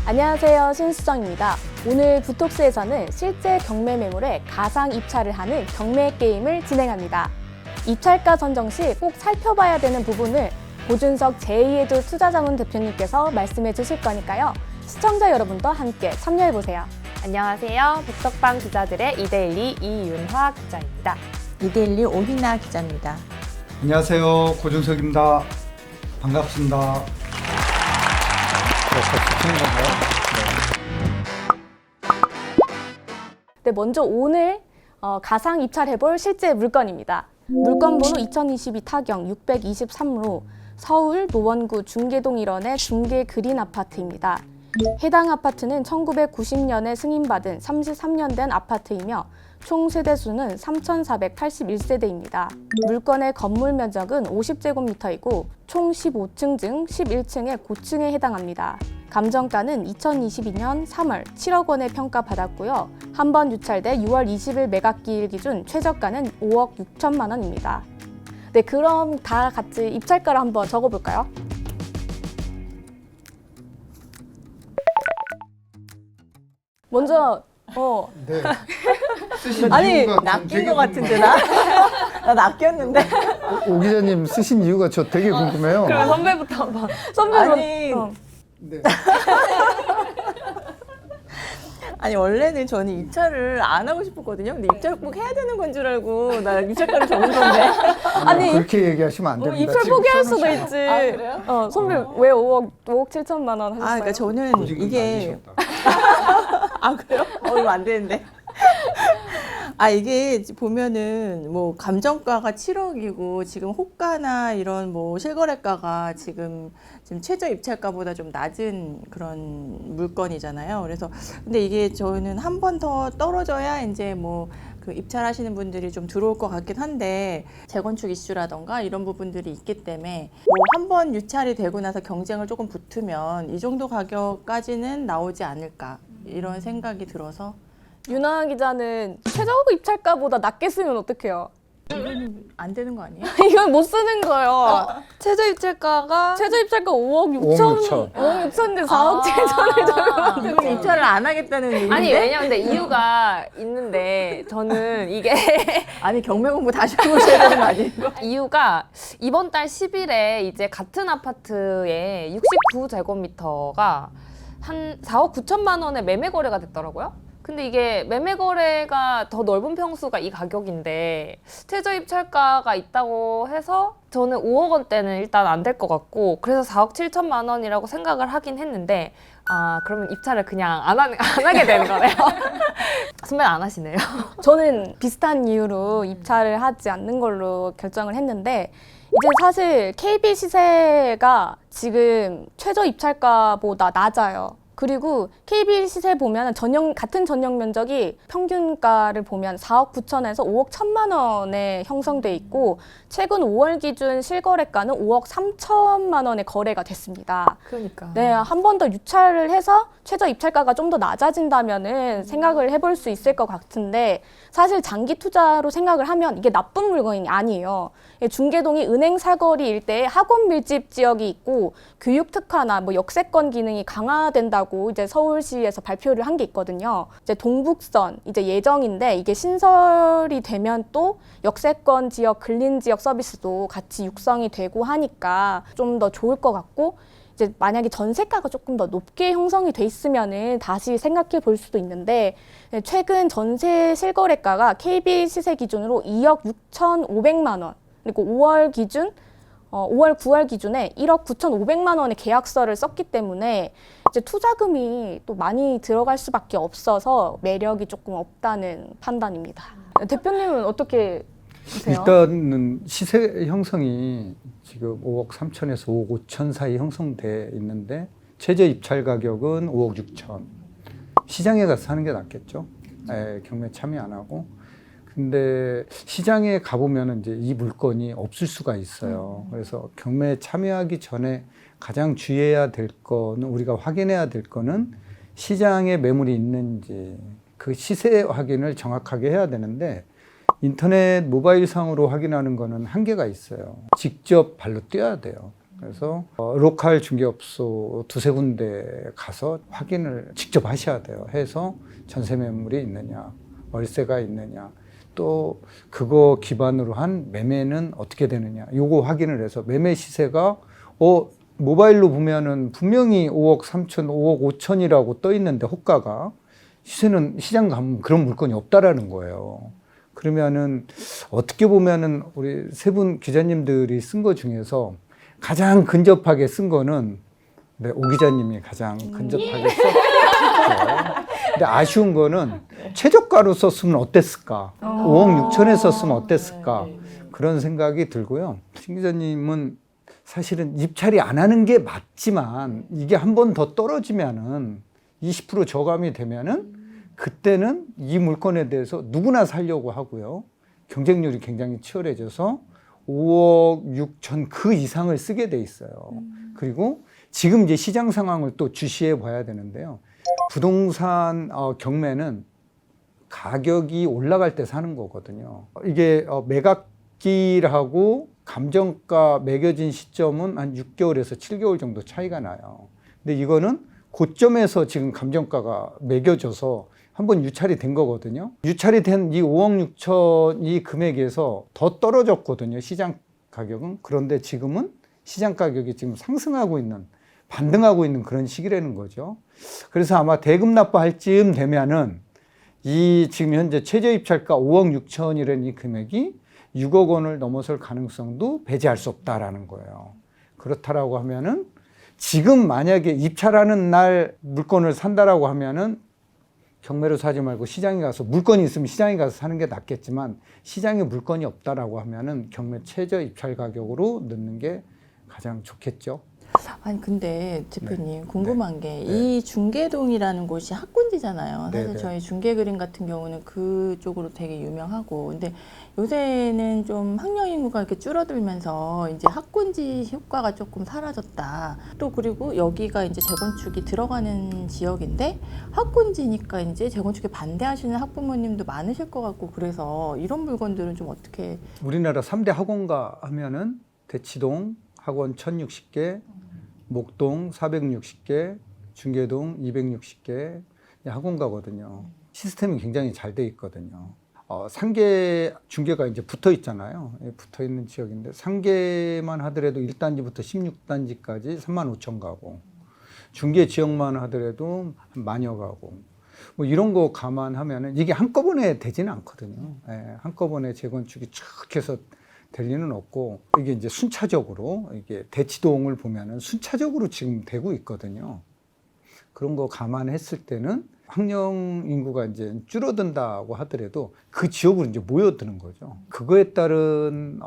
안녕하세요, 신수정입니다. 오늘 부톡스에서는 실제 경매 매물에 가상 입찰을 하는 경매 게임을 진행합니다. 입찰가 선정 시 꼭 살펴봐야 되는 부분을 고준석 제2의도 투자자문 대표님께서 말씀해 주실 거니까요. 시청자 여러분도 함께 참여해보세요. 안녕하세요. 백석방 기자들의 이데일리 이윤화 기자입니다. 이데일리 오희나 기자입니다. 안녕하세요. 고준석입니다. 반갑습니다. 네, 먼저 오늘 가상 입찰해볼 실제 물건입니다. 물건 번호 2022 타경 623로 서울 노원구 중계동 일원의 중계 그린 아파트입니다. 해당 아파트는 1990년에 승인받은 33년 된 아파트이며 총 세대수는 3,481세대입니다. 물건의 건물 면적은 50제곱미터이고 총 15층 중 11층의 고층에 해당합니다. 감정가는 2022년 3월 7억 원에 평가받았고요. 한 번 유찰돼 6월 20일 매각기일 기준 최저가는 5억 6천만 원입니다. 네, 그럼 다 같이 입찰가를 한번 적어볼까요? 먼저 네. 쓰신 아니, 이유가 낚인 되게 것 같은데 나? 나 낚였는데? 오 기자님 쓰신 이유가 저 되게 궁금해요. 그럼 선배부터 한번. 아니, 네. 아니 원래는 저는 입찰을 안 하고 싶었거든요. 근데 입찰을 꼭 해야 되는 건 줄 알고 나 입찰가를 적은 건데. 아니, 그렇게 얘기하시면 안 됩니다. 입찰 지금 포기할 수도 써놓으셔. 있지. 아, 그래요? 선배 왜 5억 7천만 원 하셨어요? 아, 그러니까 저는 조직은 이게 아니셨다. 아 그래요? 이거 안 되는데. 아 이게 보면은 뭐 감정가가 7억이고 지금 호가나 이런 뭐 실거래가가 지금 최저 입찰가보다 좀 낮은 그런 물건이잖아요. 그래서 근데 이게 저는 한 번 더 떨어져야 이제 뭐 그 입찰하시는 분들이 좀 들어올 것 같긴 한데 재건축 이슈라던가 이런 부분들이 있기 때문에 뭐 한 번 유찰이 되고 나서 경쟁을 조금 붙으면 이 정도 가격까지는 나오지 않을까 이런 생각이 들어서. 윤아 기자는 최저 입찰가보다 낮게 쓰면 어떡해요? 이거는 안 되는 거 아니에요? 이건 못 쓰는 거예요. 최저 입찰가가 최저 입찰가 5억 6천. 5억 6천. 5억 6천인데 4억 7천을 주면 이건 입찰을 안 하겠다는 얘기인데? 아니 왜냐면 근데 이유가 있는데 저는 이게 아니 경매 공부 다시 해보셔야 되는 거 아니에요? 이유가 이번 달 10일에 이제 같은 아파트에 69제곱미터가 한 4억 9천만 원에 매매 거래가 됐더라고요. 근데 이게 매매 거래가 더 넓은 평수가 이 가격인데 최저 입찰가가 있다고 해서 저는 5억 원대는 일단 안 될 것 같고 그래서 4억 7천만 원이라고 생각을 하긴 했는데 아 그러면 입찰을 그냥 안 하게 되는 거네요. 선배는 안 하시네요. 저는 비슷한 이유로 입찰을 하지 않는 걸로 결정을 했는데 이제 사실 KB 시세가 지금 최저 입찰가보다 낮아요. 그리고 KB 시세 보면 같은 전용 면적이 평균가를 보면 4억 9천에서 5억 1천만 원에 형성돼 있고 최근 5월 기준 실거래가는 5억 3천만 원에 거래가 됐습니다. 그러니까. 네, 한 번 더 유찰을 해서 최저 입찰가가 좀 더 낮아진다면은 생각을 해볼 수 있을 것 같은데 사실 장기 투자로 생각을 하면 이게 나쁜 물건이 아니에요. 중계동이 은행 사거리 일대에 학원 밀집 지역이 있고 교육 특화나 뭐 역세권 기능이 강화된다고 이제 서울시에서 발표를 한 게 있거든요. 이제 동북선 이제 예정인데 이게 신설이 되면 또 역세권 지역, 근린 지역 서비스도 같이 육성이 되고 하니까 좀 더 좋을 것 같고 이제 만약에 전세가가 조금 더 높게 형성이 돼 있으면은 다시 생각해 볼 수도 있는데 최근 전세 실거래가가 KB 시세 기준으로 2억 6,500만 원 그리고 5월 9월 기준에 1억 9,500만 원의 계약서를 썼기 때문에 이제 투자금이 또 많이 들어갈 수밖에 없어서 매력이 조금 없다는 판단입니다. 대표님은 어떻게 보세요? 일단은 시세 형성이 지금 5억 3천에서 5억 5천 사이 형성돼 있는데 최저 입찰 가격은 5억 6천. 시장에 가서 사는 게 낫겠죠. 경매 참여 안 하고. 근데 시장에 가보면 이제 이 물건이 없을 수가 있어요. 그래서 경매에 참여하기 전에 가장 주의해야 될 거는 우리가 확인해야 될 거는 시장에 매물이 있는지 그 시세 확인을 정확하게 해야 되는데 인터넷 모바일상으로 확인하는 거는 한계가 있어요. 직접 발로 뛰어야 돼요. 그래서 로컬 중개업소 두세 군데 가서 확인을 직접 하셔야 돼요. 해서 전세 매물이 있느냐, 월세가 있느냐, 또 그거 기반으로 한 매매는 어떻게 되느냐, 요거 확인을 해서 매매 시세가 모바일로 보면은 분명히 5억 3천, 5억 5천이라고 떠 있는데 호가가 시세는 시장 가면 그런 물건이 없다라는 거예요. 그러면은 어떻게 보면은 우리 세 분 기자님들이 쓴 거 중에서 가장 근접하게 쓴 거는 오 기자님이 가장 근접하게 썼죠. 근데 아쉬운 거는 최저가로 썼으면 어땠을까? 5억 6천에 썼으면 어땠을까? 그런 생각이 들고요. 신 기자님은 사실은 입찰이 안 하는 게 맞지만 이게 한 번 더 떨어지면은 20% 저감이 되면은 그때는 이 물건에 대해서 누구나 살려고 하고요. 경쟁률이 굉장히 치열해져서 5억 6천 그 이상을 쓰게 돼 있어요. 그리고 지금 이제 시장 상황을 또 주시해 봐야 되는데요. 부동산 경매는 가격이 올라갈 때 사는 거거든요. 이게 매각기라고 감정가 매겨진 시점은 한 6개월에서 7개월 정도 차이가 나요. 근데 이거는 고점에서 지금 감정가가 매겨져서 한번 유찰이 된 거거든요. 유찰이 된 이 5억 6천 이 금액에서 더 떨어졌거든요. 시장 가격은. 그런데 지금은 시장 가격이 지금 상승하고 있는, 반등하고 있는 그런 시기라는 거죠. 그래서 아마 대금 납부할 즈음 되면은 이 지금 현재 최저 입찰가 5억 6천이라는 이 금액이 6억 원을 넘어설 가능성도 배제할 수 없다라는 거예요. 그렇다라고 하면은 지금 만약에 입찰하는 날 물건을 산다라고 하면은 경매로 사지 말고 시장에 가서 물건이 있으면 시장에 가서 사는 게 낫겠지만 시장에 물건이 없다라고 하면은 경매 최저 입찰 가격으로 넣는 게 가장 좋겠죠. 아니 근데 대표님 네. 궁금한 게 이 중계동이라는 곳이 학군지잖아요. 사실 네, 네. 저희 중계그림 같은 경우는 그쪽으로 되게 유명하고, 근데 요새는 좀 학령 인구가 이렇게 줄어들면서 이제 학군지 효과가 조금 사라졌다. 또 그리고 여기가 이제 재건축이 들어가는 지역인데 학군지니까 이제 재건축에 반대하시는 학부모님도 많으실 것 같고, 그래서 이런 물건들은 좀 어떻게? 우리나라 3대 학원가 하면은 대치동 학원 1060개, 목동 460개, 중계동 260개 학원가거든요. 시스템이 굉장히 잘 돼 있거든요. 상계 중계가 이제 붙어 있잖아요. 붙어 있는 지역인데 상계만 하더라도 1단지부터 16단지까지 35,000 가고, 중계 지역만 하더라도 한 10,000여 가고, 뭐 이런 거 감안하면은 이게 한꺼번에 되지는 않거든요. 한꺼번에 재건축이 촥 해서 될 리는 없고, 이게 이제 순차적으로, 이게 대치동을 보면은 순차적으로 지금 되고 있거든요. 그런 거 감안했을 때는 학령 인구가 이제 줄어든다고 하더라도 그 지역으로 이제 모여드는 거죠. 그거에 따른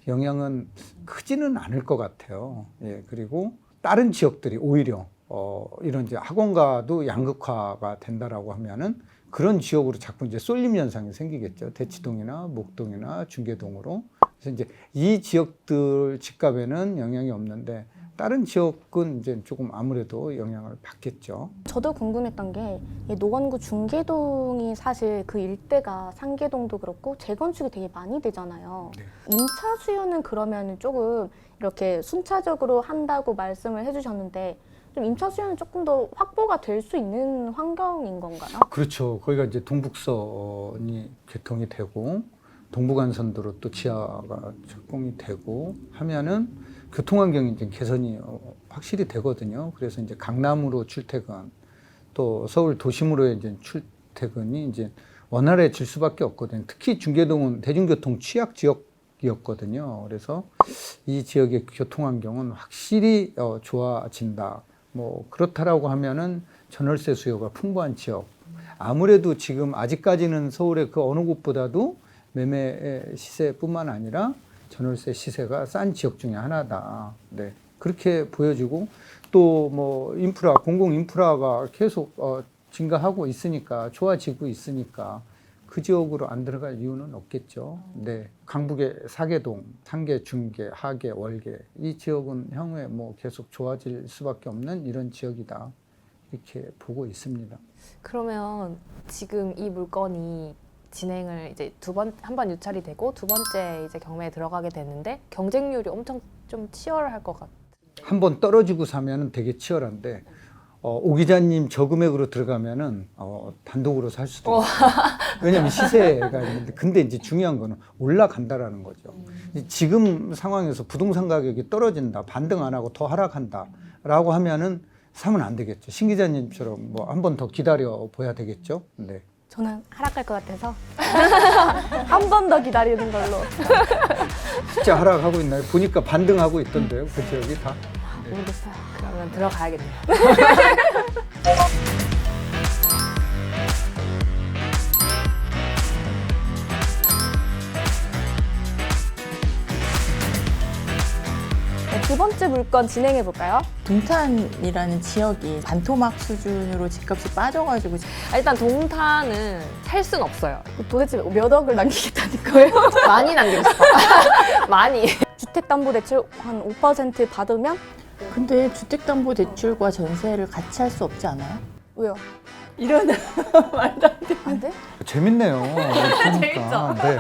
영향은 크지는 않을 것 같아요. 그리고 다른 지역들이 오히려 이런 이제 학원가도 양극화가 된다라고 하면은 그런 지역으로 자꾸 이제 쏠림 현상이 생기겠죠. 대치동이나 목동이나 중계동으로. 그래서 이제 이 지역들 집값에는 영향이 없는데 다른 지역은 이제 조금 아무래도 영향을 받겠죠. 저도 궁금했던 게 이 노원구 중계동이 사실 그 일대가 상계동도 그렇고 재건축이 되게 많이 되잖아요. 네. 임차 수요는 그러면 조금 이렇게 순차적으로 한다고 말씀을 해주셨는데 좀 임차 수요는 조금 더 확보가 될 수 있는 환경인 건가요? 그렇죠. 거기가 이제 동북선이 개통이 되고 동부간선도로 또 지하가 착공이 되고 하면은 교통환경이 이제 개선이 확실히 되거든요. 그래서 이제 강남으로 출퇴근, 또 서울 도심으로의 이제 출퇴근이 이제 원활해질 수밖에 없거든요. 특히 중계동은 대중교통 취약 지역이었거든요. 그래서 이 지역의 교통환경은 확실히 좋아진다. 뭐 그렇다라고 하면은 전월세 수요가 풍부한 지역. 아무래도 지금 아직까지는 서울의 그 어느 곳보다도 매매 시세뿐만 아니라 전월세 시세가 싼 지역 중에 하나다. 네. 그렇게 보여지고 또 뭐 인프라, 공공 인프라가 계속 증가하고 있으니까, 좋아지고 있으니까 그 지역으로 안 들어갈 이유는 없겠죠. 네. 강북의 사계동, 상계, 중계, 하계, 월계 이 지역은 향후에 뭐 계속 좋아질 수밖에 없는 이런 지역이다. 이렇게 보고 있습니다. 그러면 지금 이 물건이 진행을 이제 한 번 유찰이 되고 두 번째 이제 경매에 들어가게 됐는데 경쟁률이 엄청 좀 치열할 것 한번 떨어지고 사면은 되게 치열한데 오 기자님 저 금액으로 들어가면은 단독으로 살 수도 있어요. 왜냐하면 시세가 있는데 근데 이제 중요한 거는 올라간다라는 거죠. 지금 상황에서 부동산 가격이 떨어진다, 반등 안 하고 더 하락한다라고 하면은 사면 안 되겠죠. 신 기자님처럼 뭐 한 번 더 기다려 보야 되겠죠. 네. 저는 하락할 것 같아서 한 번 더 기다리는 걸로. 진짜 하락하고 있나요? 보니까 반등하고 있던데요. 그 지역이 다. 네. 모르겠어요. 그러면 들어가야겠네요. 네, 두 번째 물건 진행해 볼까요? 동탄이라는 지역이 반토막 수준으로 집값이 빠져가지고 일단 동탄은 살 순 없어요. 도대체 몇 억을 남기겠다는 거예요? 많이 남기고 싶어. 많이. 주택담보대출 한 5% 받으면 근데 주택담보대출과 전세를 같이 할 수 없지 않아요? 왜요? 이런 말도 안 돼. 안 돼? 재밌네요. 재밌죠. 네.